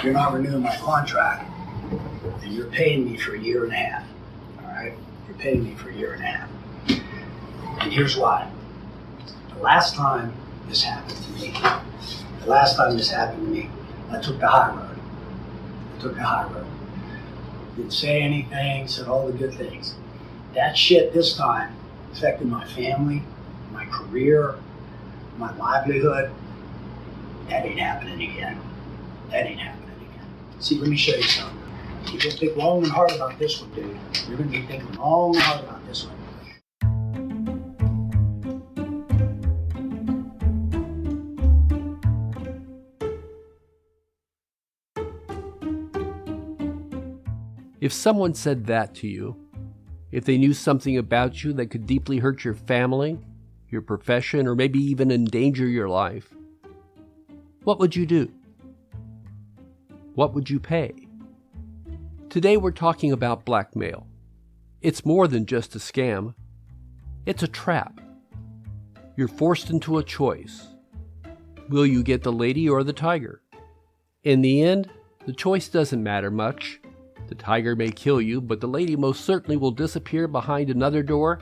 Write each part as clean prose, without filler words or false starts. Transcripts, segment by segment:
you're not renewing my contract, and you're paying me for a year and a half. All right? You're paying me for a year and a half. And here's why. The last time this happened to me, I took the high road. Didn't say anything, said all the good things. That shit this time affected my family, my career, my livelihood. That ain't happening again. See, let me show you something. You're gonna think long and hard about this one, dude. You're gonna be thinking long and hard about this one. If someone said that to you, if they knew something about you that could deeply hurt your family, your profession, or maybe even endanger your life, what would you do? What would you pay? Today we're talking about blackmail. It's more than just a scam. It's a trap. You're forced into a choice. Will you get the lady or the tiger? In the end, the choice doesn't matter much. The tiger may kill you, but the lady most certainly will disappear behind another door,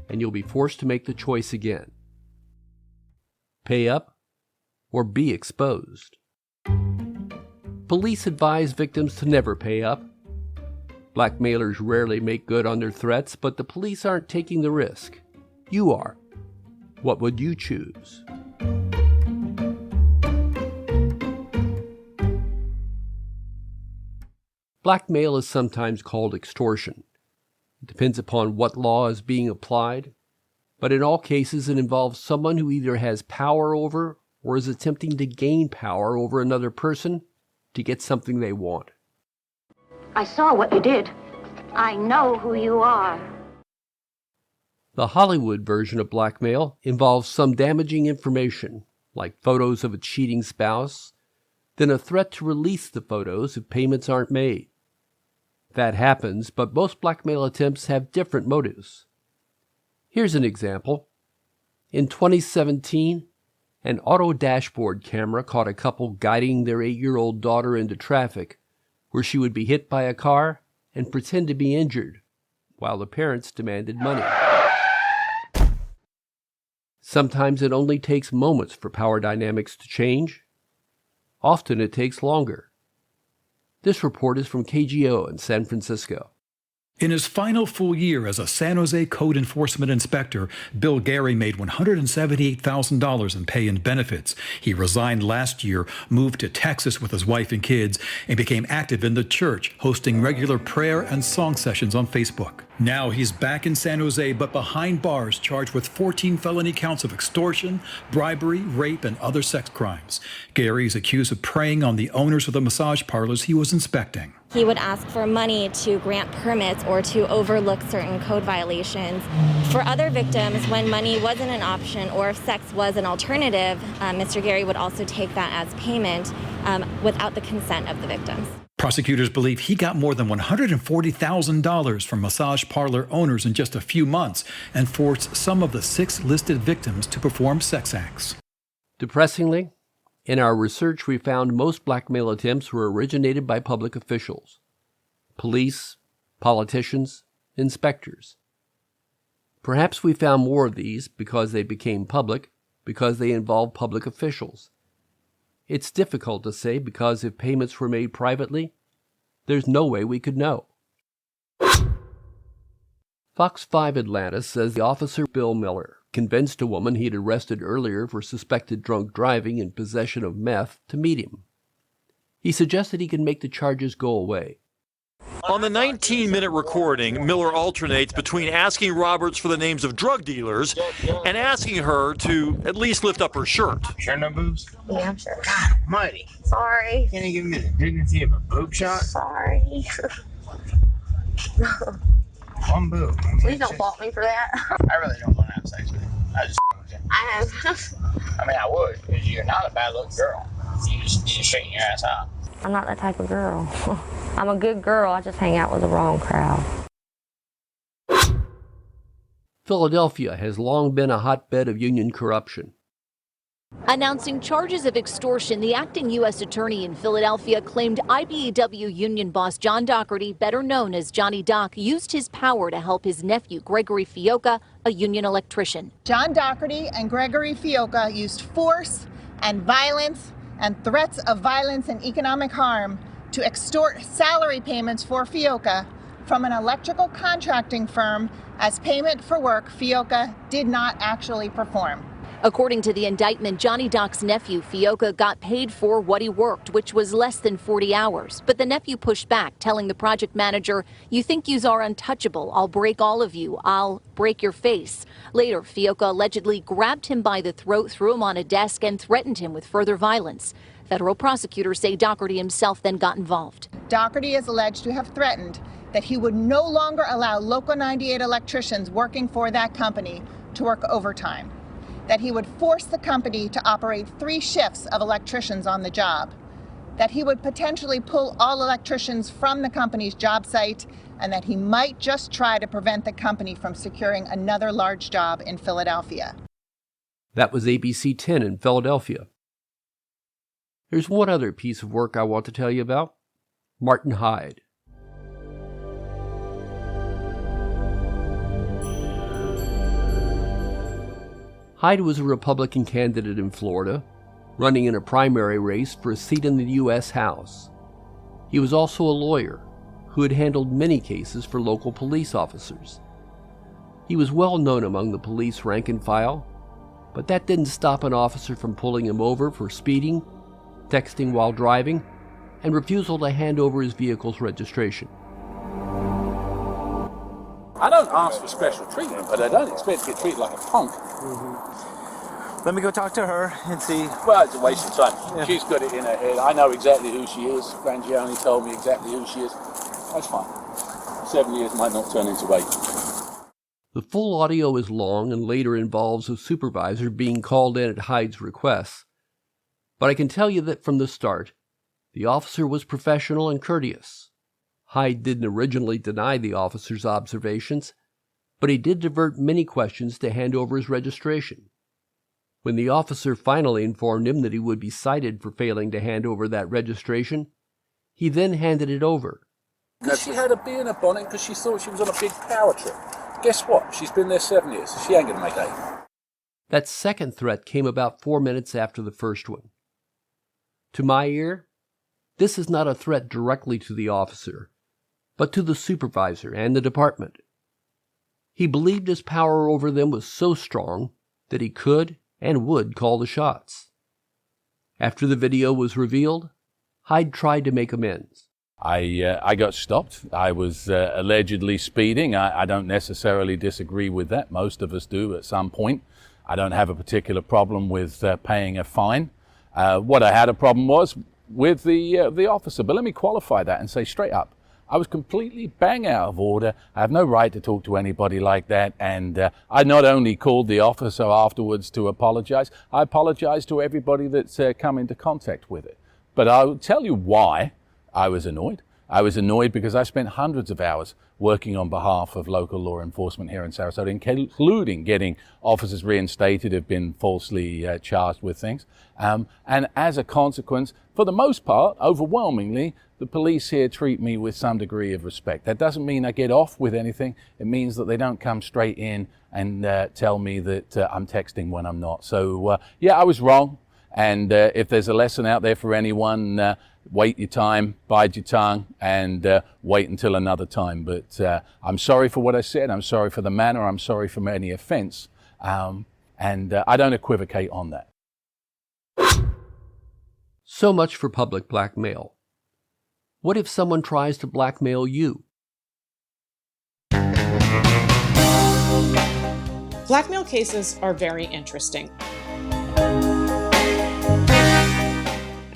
and you'll be forced to make the choice again. Pay up or be exposed. Police advise victims to never pay up. Blackmailers rarely make good on their threats, but the police aren't taking the risk. You are. What would you choose? Blackmail is sometimes called extortion. It depends upon what law is being applied, but in all cases it involves someone who either has power over or is attempting to gain power over another person to get something they want. I saw what you did. I know who you are. The Hollywood version of blackmail involves some damaging information, like photos of a cheating spouse, then a threat to release the photos if payments aren't made. That happens, but most blackmail attempts have different motives. Here's an example. In 2017, an auto dashboard camera caught a couple guiding their 8-year-old daughter into traffic, where she would be hit by a car and pretend to be injured, while the parents demanded money. Sometimes it only takes moments for power dynamics to change. Often it takes longer. This report is from KGO in San Francisco. In his final full year as a San Jose code enforcement inspector, Bill Gary made $178,000 in pay and benefits. He resigned last year, moved to Texas with his wife and kids, and became active in the church, hosting regular prayer and song sessions on Facebook. Now he's back in San Jose, but behind bars, charged with 14 felony counts of extortion, bribery, rape, and other sex crimes. Gary is accused of preying on the owners of the massage parlors he was inspecting. He would ask for money to grant permits or to overlook certain code violations. For other victims, when money wasn't an option or if sex was an alternative, Mr. Gary would also take that as payment without the consent of the victims. Prosecutors believe he got more than $140,000 from massage parlor owners in just a few months and forced some of the 6 listed victims to perform sex acts. Depressingly, in our research we found most blackmail attempts were originated by public officials. Police, politicians, inspectors. Perhaps we found more of these because they became public, because they involved public officials. It's difficult to say because if payments were made privately, there's no way we could know. Fox 5 Atlanta says the officer Bill Miller convinced a woman he'd arrested earlier for suspected drunk driving and possession of meth to meet him. He suggested he could make the charges go away. On the 19-minute recording, Miller alternates between asking Roberts for the names of drug dealers and asking her to at least lift up her shirt. Sure no boobs? Yeah, I'm sure. God almighty. Sorry. Can't you give me the dignity of a boob shot? Sorry. One boob. Please don't fault me for that. I really don't want to have sex with you. I just with you. I have. I mean, I would, because you're not a bad-looking girl. You just straighten your ass out. I'm not that type of girl. I'm a good girl. I just hang out with the wrong crowd. Philadelphia has long been a hotbed of union corruption. Announcing charges of extortion, the acting U.S. attorney in Philadelphia claimed IBEW union boss John Doherty, better known as Johnny Doc, used his power to help his nephew Gregory Fiocca, a union electrician. John Doherty and Gregory Fiocca used force and violence and threats of violence and economic harm to extort salary payments for Fiocca from an electrical contracting firm as payment for work Fiocca did not actually perform. According to the indictment, Johnny Doc's nephew, Fiocca, got paid for what he worked, which was less than 40 hours. But the nephew pushed back, telling the project manager, "You think yous are untouchable. I'll break all of you. I'll break your face." Later, Fiocca allegedly grabbed him by the throat, threw him on a desk, and threatened him with further violence. Federal prosecutors say Doherty himself then got involved. Doherty is alleged to have threatened that he would no longer allow Local 98 electricians working for that company to work overtime, that he would force the company to operate 3 shifts of electricians on the job, that he would potentially pull all electricians from the company's job site, and that he might just try to prevent the company from securing another large job in Philadelphia. That was ABC 10 in Philadelphia. There's one other piece of work I want to tell you about. Martin Hyde. Hyde was a Republican candidate in Florida, running in a primary race for a seat in the U.S. House. He was also a lawyer who had handled many cases for local police officers. He was well known among the police rank and file, but that didn't stop an officer from pulling him over for speeding, texting while driving, and refusal to hand over his vehicle's registration. I don't ask for special treatment, but I don't expect to get treated like a punk. Let me go talk to her and see. Well, it's a waste of time. Yeah. She's got it in her head. I know exactly who she is. Frangione told me exactly who she is. That's fine. 7 years might not turn into 8. The full audio is long and later involves a supervisor being called in at Hyde's request. But I can tell you that from the start, the officer was professional and courteous. Hyde didn't originally deny the officer's observations, but he did divert many questions to hand over his registration. When the officer finally informed him that he would be cited for failing to hand over that registration, he then handed it over. Because she had a bee in her bonnet because she thought she was on a big power trip. Guess what? She's been there 7 years. She ain't going to make 8. That second threat came about 4 minutes after the first one. To my ear, this is not a threat directly to the officer, but to the supervisor and the department. He believed his power over them was so strong that he could and would call the shots. After the video was revealed, Hyde tried to make amends. I got stopped. I was allegedly speeding. I don't necessarily disagree with that. Most of us do at some point. I don't have a particular problem with paying a fine. What I had a problem was with the officer. But let me qualify that and say straight up, I was completely bang out of order. I have no right to talk to anybody like that. And I not only called the officer afterwards to apologize, I apologized to everybody that's come into contact with it. But I'll tell you why I was annoyed. I was annoyed because I spent hundreds of hours working on behalf of local law enforcement here in Sarasota, including getting officers reinstated who've been falsely charged with things. And as a consequence, for the most part, overwhelmingly, the police here treat me with some degree of respect. That doesn't mean I get off with anything. It means that they don't come straight in and tell me that I'm texting when I'm not. So, yeah, I was wrong. And if there's a lesson out there for anyone, wait your time, bide your tongue, and wait until another time. But I'm sorry for what I said. I'm sorry for the manner. I'm sorry for any offense. And I don't equivocate on that. So much for public blackmail. What if someone tries to blackmail you? Blackmail cases are very interesting.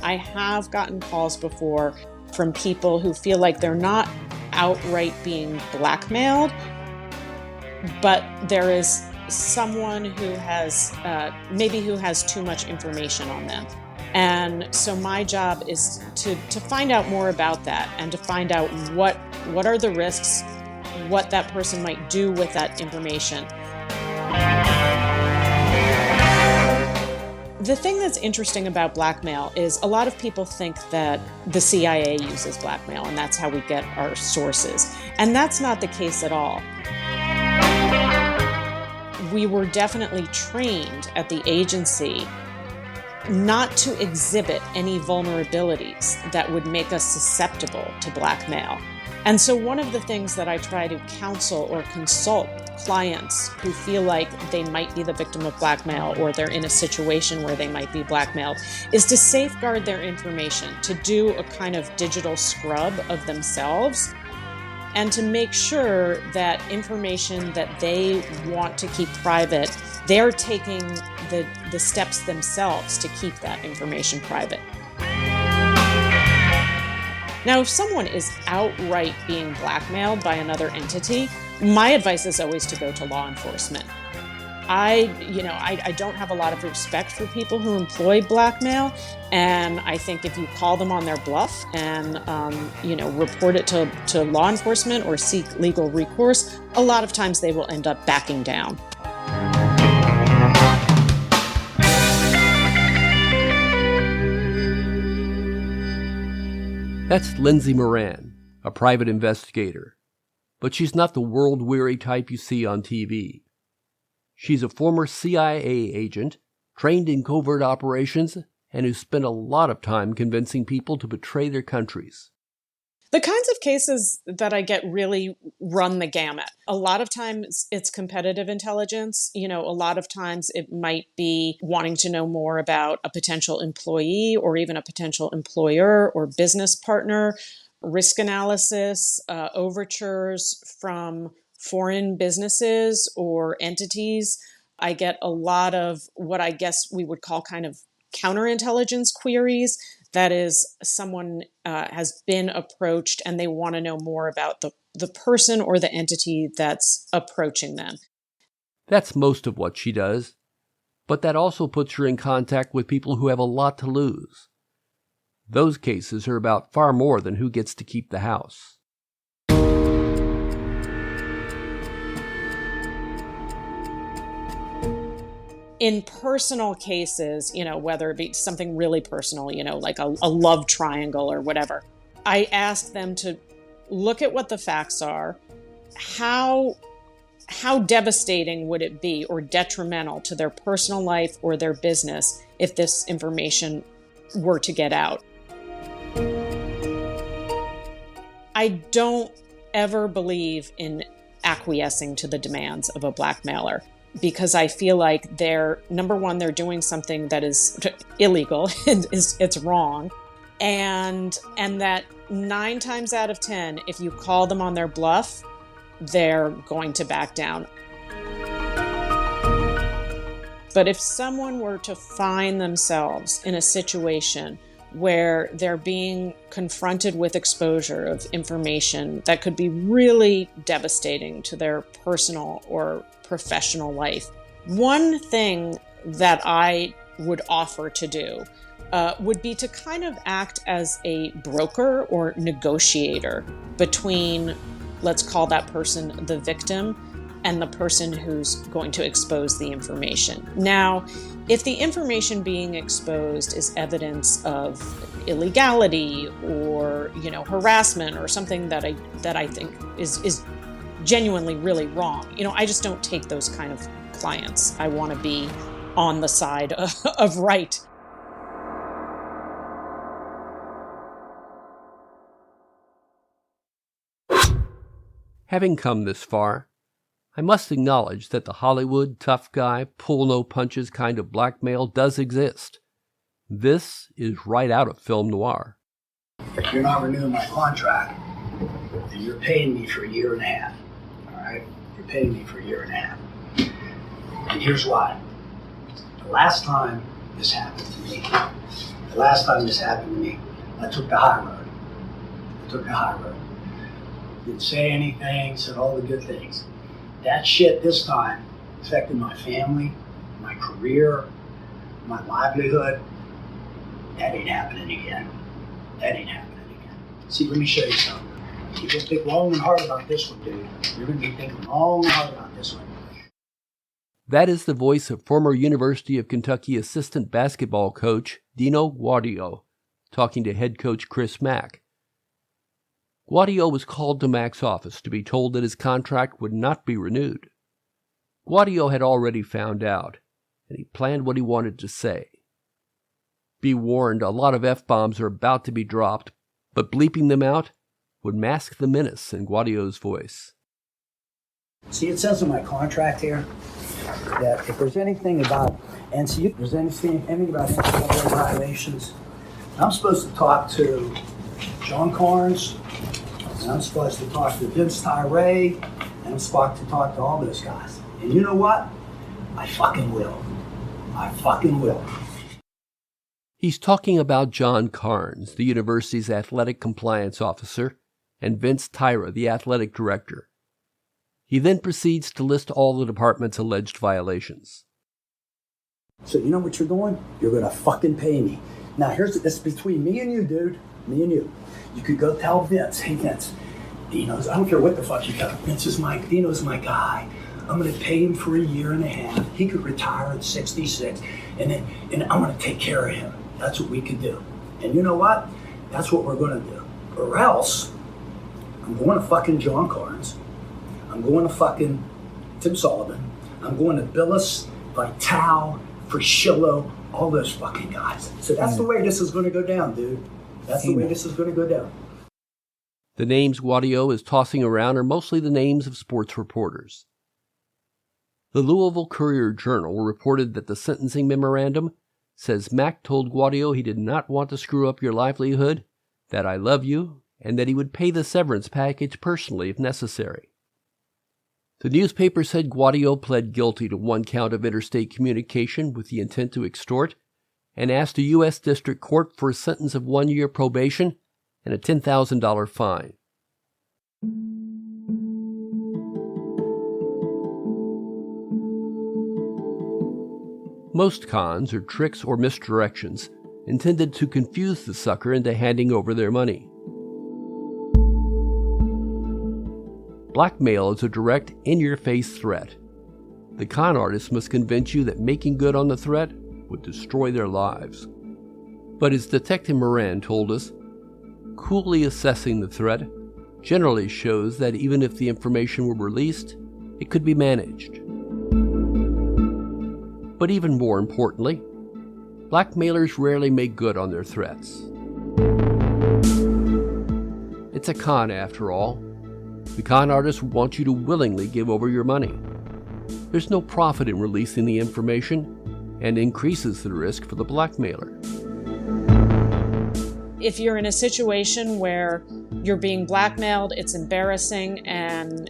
I have gotten calls before from people who feel like they're not outright being blackmailed, but there is someone who has who has too much information on them. And so my job is to find out more about that and to find out what are the risks, what that person might do with that information. The thing that's interesting about blackmail is a lot of people think that the CIA uses blackmail and that's how we get our sources. And that's not the case at all. We were definitely trained at the agency not to exhibit any vulnerabilities that would make us susceptible to blackmail. And so one of the things that I try to counsel or consult clients who feel like they might be the victim of blackmail or they're in a situation where they might be blackmailed is to safeguard their information, to do a kind of digital scrub of themselves, and to make sure that information that they want to keep private, they're taking the steps themselves to keep that information private. Now, if someone is outright being blackmailed by another entity, my advice is always to go to law enforcement. I don't have a lot of respect for people who employ blackmail, and I think if you call them on their bluff and report it to law enforcement or seek legal recourse, a lot of times they will end up backing down. That's Lindsay Moran, a private investigator. But she's not the world-weary type you see on TV. She's a former CIA agent, trained in covert operations, and who spent a lot of time convincing people to betray their countries. The kinds of cases that I get really run the gamut. A lot of times it's competitive intelligence. A lot of times it might be wanting to know more about a potential employee or even a potential employer or business partner, risk analysis, overtures from foreign businesses or entities. I get a lot of what I guess we would call kind of counterintelligence queries. That is, someone has been approached and they want to know more about the person or the entity that's approaching them. That's most of what she does, but that also puts her in contact with people who have a lot to lose. Those cases are about far more than who gets to keep the house. In personal cases, whether it be something really personal, like a love triangle or whatever, I ask them to look at what the facts are. How devastating would it be or detrimental to their personal life or their business if this information were to get out? I don't ever believe in acquiescing to the demands of a blackmailer, because I feel like they're doing something that is illegal, it's wrong, and that 9 times out of 10, if you call them on their bluff, they're going to back down. But if someone were to find themselves in a situation where they're being confronted with exposure of information that could be really devastating to their personal or professional life, one thing that I would offer to do would be to kind of act as a broker or negotiator between, let's call that person the victim, and the person who's going to expose the information. Now, if the information being exposed is evidence of illegality or, harassment or something that I think is genuinely really wrong, I just don't take those kind of clients. I want to be on the side of right. Having come this far, I must acknowledge that the Hollywood tough guy, pull no punches kind of blackmail does exist. This is right out of film noir. If you're not renewing my contract, then you're paying me for 1.5 years. All right? You're paying me for 1.5 years. And here's why. The last time this happened to me, I took the high road. Didn't say anything, said all the good things. That shit this time affected my family, my career, my livelihood. That ain't happening again. See, let me show you something. You're gonna think long and hard about this one, dude. You're gonna be thinking long and hard about this one. That is the voice of former University of Kentucky assistant basketball coach Dino Guadio, talking to head coach Chris Mack. Guadio was called to Mack's office to be told that his contract would not be renewed. Guadio had already found out, and he planned what he wanted to say. Be warned, a lot of F-bombs are about to be dropped, but bleeping them out would mask the menace in Guadio's voice. See, it says in my contract here that if there's anything about NCAA, if there's anything about NCAA violations, I'm supposed to talk to John Carnes, and I'm supposed to talk to Vince Tyree, and I'm supposed to talk to all those guys. And you know what? I fucking will. I fucking will. He's talking about John Carnes, the university's athletic compliance officer, and Vince Tyra, the athletic director. He then proceeds to list all the department's alleged violations. So you know what you're doing? You're going to fucking pay me. Now this between me and you, dude. Me and you. You could go tell Vince, hey Vince, Dino's, I don't care what the fuck you got. Dino's my guy. I'm going to pay him for a year and a half. He could retire at 66, and I'm going to take care of him. That's what we could do. And you know what? That's what we're going to do. Or else, I'm going to fucking John Carnes. I'm going to fucking Tim Sullivan. I'm going to Billis, Vital, Frischillo, all those fucking guys. So that's the way this is going to go down, dude. That's the way this is going to go down. The names Guadio is tossing around are mostly the names of sports reporters. The Louisville Courier-Journal reported that the sentencing memorandum says Mack told Guadio he did not want to screw up your livelihood, that I love you, and that he would pay the severance package personally if necessary. The newspaper said Guadio pled guilty to one count of interstate communication with the intent to extort and asked a U.S. District Court for a sentence of 1 year probation and a $10,000 fine. Most cons are tricks or misdirections intended to confuse the sucker into handing over their money. Blackmail is a direct, in-your-face threat. The con artist must convince you that making good on the threat would destroy their lives. But as Detective Moran told us, coolly assessing the threat generally shows that even if the information were released, it could be managed. But even more importantly, blackmailers rarely make good on their threats. It's a con after all. The con artists want you to willingly give over your money. There's no profit in releasing the information and increases the risk for the blackmailer. If you're in a situation where you're being blackmailed, it's embarrassing, and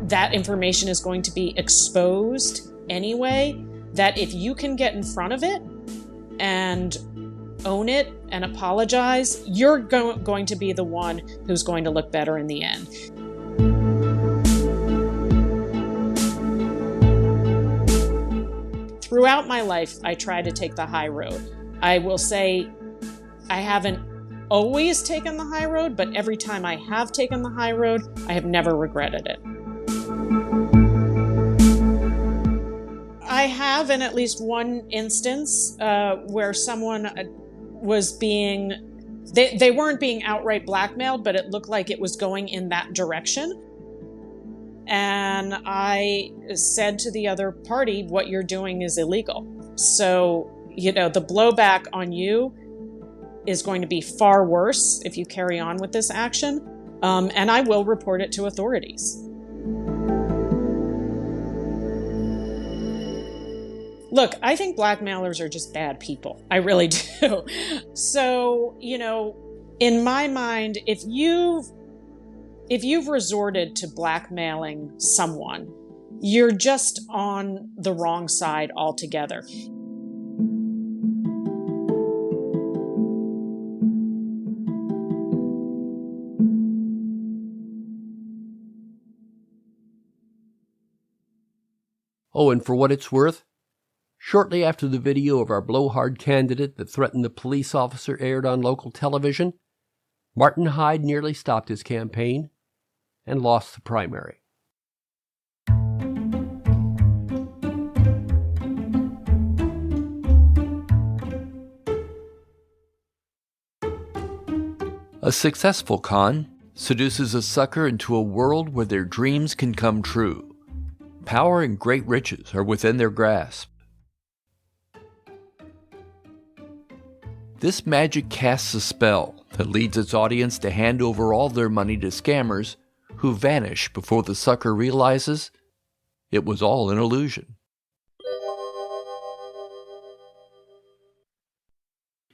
that information is going to be exposed anyway, that if you can get in front of it and own it and apologize, you're going to be the one who's going to look better in the end. Throughout my life, I try to take the high road. I will say I haven't always taken the high road, but every time I have taken the high road, I have never regretted it. I have in at least one instance where someone was being, they weren't being outright blackmailed, but it looked like it was going in that direction. And I said to the other party, what you're doing is illegal. So, the blowback on you is going to be far worse if you carry on with this action. And I will report it to authorities. Look, I think blackmailers are just bad people. I really do. So, in my mind, if you've resorted to blackmailing someone, you're just on the wrong side altogether. Oh, and for what it's worth, shortly after the video of our blowhard candidate that threatened the police officer aired on local television, Martin Hyde nearly stopped his campaign and lost the primary. A successful con seduces a sucker into a world where their dreams can come true. Power and great riches are within their grasp. This magic casts a spell that leads its audience to hand over all their money to scammers who vanish before the sucker realizes it was all an illusion.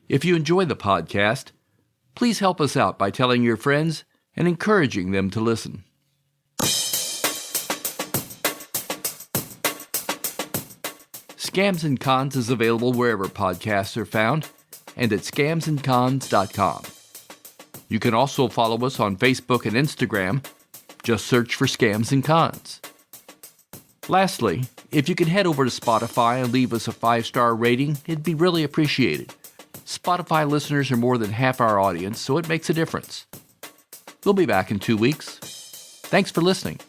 If you enjoy the podcast, please help us out by telling your friends and encouraging them to listen. Scams and Cons is available wherever podcasts are found and at scamsandcons.com. You can also follow us on Facebook and Instagram. Just search for Scams and Cons. Lastly, if you could head over to Spotify and leave us a 5-star rating, it'd be really appreciated. Spotify listeners are more than half our audience, so it makes a difference. We'll be back in 2 weeks. Thanks for listening.